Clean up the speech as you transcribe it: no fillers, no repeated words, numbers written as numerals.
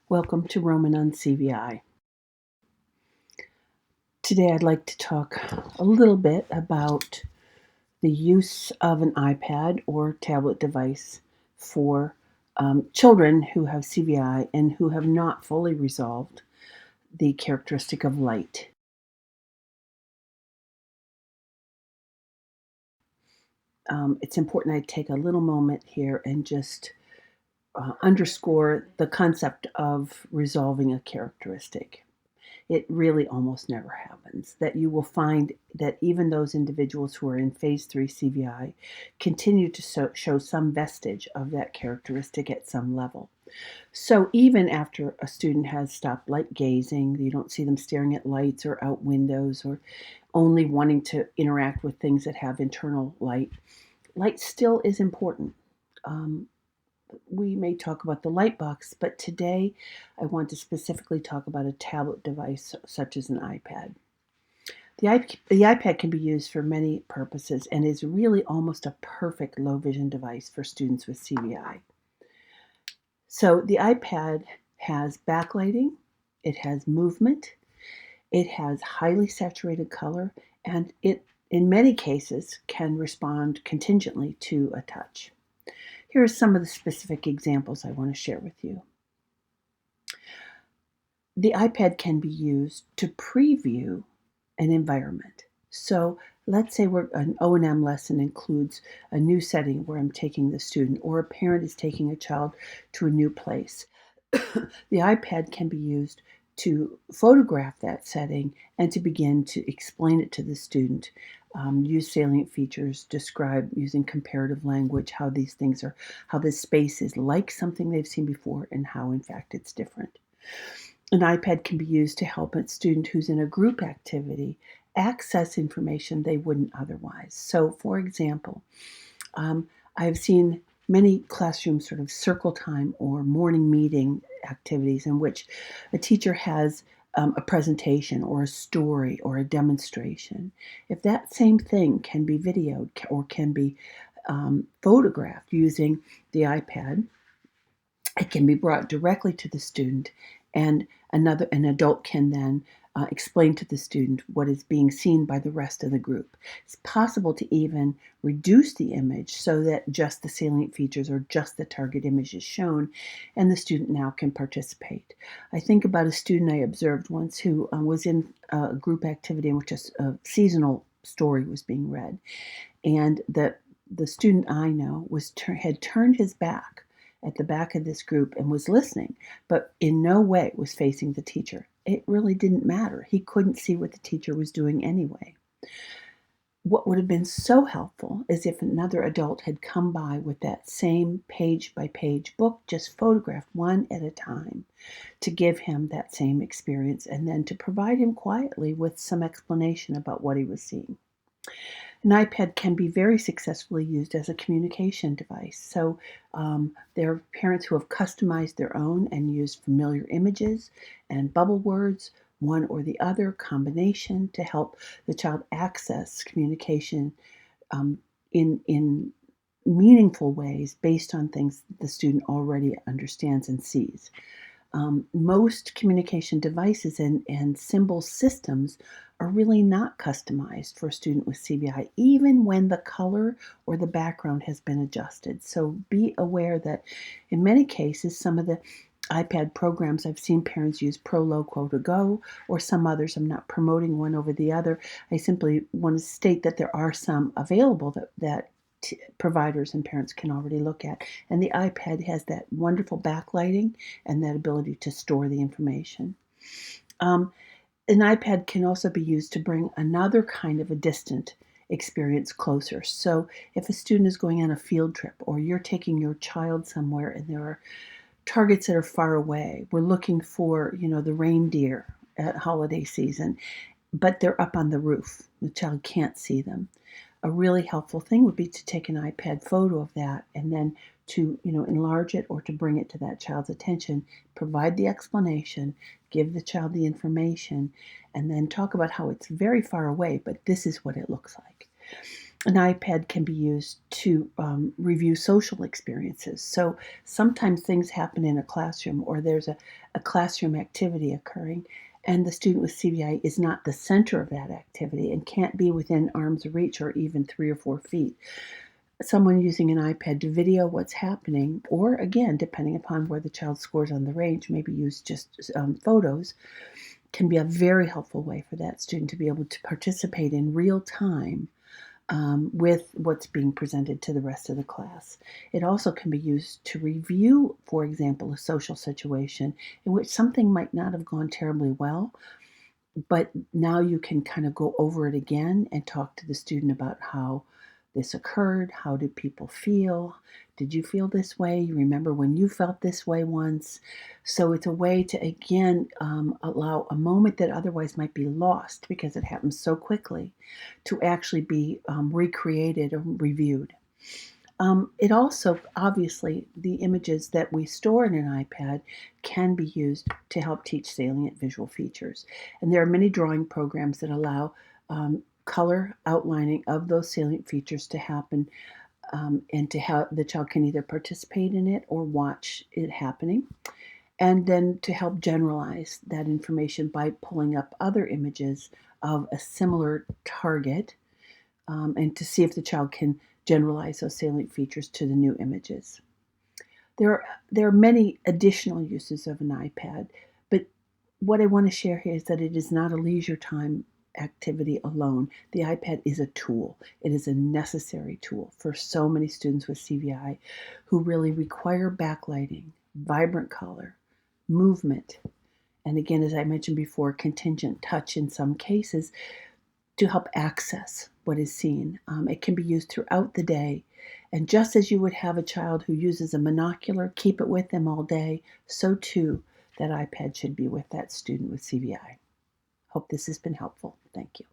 Welcome to Roman on CVI. Today I'd like to talk a little bit about the use of an iPad or tablet device for children who have CVI and who have not fully resolved the characteristic of light. It's important I take a little moment here and just underscore the concept of resolving a characteristic. It really almost never happens. That you will find that even those individuals who are in phase 3 CVI continue to show some vestige of that characteristic at some level. So even after a student has stopped light gazing, you don't see them staring at lights or out windows or only wanting to interact with things that have internal light, light still is important. Um, we may talk about the light box, but today I want to specifically talk about a tablet device such as an iPad. The iPad can be used for many purposes and is really almost a perfect low vision device for students with CVI. So the iPad has backlighting, it has movement, it has highly saturated color, and it, in many cases, can respond contingently to a touch. Here are some of the specific examples I want to share with you. The iPad can be used to preview an environment. So let's say an O&M lesson includes a new setting where I'm taking the student, or a parent is taking a child to a new place. The iPad can be used to photograph that setting and to begin to explain it to the student. Use salient features, describe using comparative language how these things are, how this space is like something they've seen before and how in fact it's different. An iPad can be used to help a student who's in a group activity access information they wouldn't otherwise. So, for example, I've seen many classrooms sort of circle time or morning meeting activities in which a teacher has a presentation or a story or a demonstration. If that same thing can be videoed or can be photographed using the iPad, it can be brought directly to the student, and an adult can then explain to the student what is being seen by the rest of the group. It's possible to even reduce the image so that just the salient features or just the target image is shown, and the student now can participate. I think about a student I observed once who was in a group activity in which a seasonal story was being read, and the student I know had turned his back at the back of this group and was listening, but in no way was facing the teacher. It really didn't matter. He couldn't see what the teacher was doing anyway. What would have been so helpful is if another adult had come by with that same page by page book, just photographed one at a time, to give him that same experience and then to provide him quietly with some explanation about what he was seeing. An iPad can be very successfully used as a communication device. So there are parents who have customized their own and used familiar images and bubble words, one or the other combination, to help the child access communication in meaningful ways based on things the student already understands and sees. Most communication devices and symbol systems are really not customized for a student with CVI, even when the color or the background has been adjusted. So be aware that in many cases, some of the iPad programs I've seen parents use Pro Loco to Go, or some others. I'm not promoting one over the other. I simply want to state that there are some available that providers and parents can already look at. And the iPad has that wonderful backlighting and that ability to store the information. Um, an iPad can also be used to bring another kind of a distant experience closer. So if a student is going on a field trip or you're taking your child somewhere and there are targets that are far away, we're looking for, the reindeer at holiday season, but they're up on the roof. The child can't see them. A really helpful thing would be to take an iPad photo of that and then to, enlarge it or to bring it to that child's attention, provide the explanation, give the child the information, and then talk about how it's very far away, but this is what it looks like. An iPad can be used to review social experiences. So sometimes things happen in a classroom, or there's a classroom activity occurring, and the student with CVI is not the center of that activity and can't be within arm's reach or even 3 or 4 feet. Someone using an iPad to video what's happening, or again, depending upon where the child scores on the range, maybe use just photos, can be a very helpful way for that student to be able to participate in real time with what's being presented to the rest of the class. It also can be used to review, for example, a social situation in which something might not have gone terribly well, but now you can kind of go over it again and talk to the student about how this occurred. How did people feel? Did you feel this way? You remember when you felt this way once? So it's a way to, again, allow a moment that otherwise might be lost because it happens so quickly to actually be recreated or reviewed. It also, obviously, the images that we store in an iPad can be used to help teach salient visual features. And there are many drawing programs that allow color outlining of those salient features to happen, and to how the child can either participate in it or watch it happening. And then to help generalize that information by pulling up other images of a similar target, and to see if the child can generalize those salient features to the new images. There are many additional uses of an iPad, but what I want to share here is that it is not a leisure time activity alone. The iPad is a tool. It is a necessary tool for so many students with CVI who really require backlighting, vibrant color, movement, and again, as I mentioned before, contingent touch in some cases to help access what is seen. It can be used throughout the day. And just as you would have a child who uses a monocular, keep it with them all day, so too that iPad should be with that student with CVI. Hope this has been helpful. Thank you.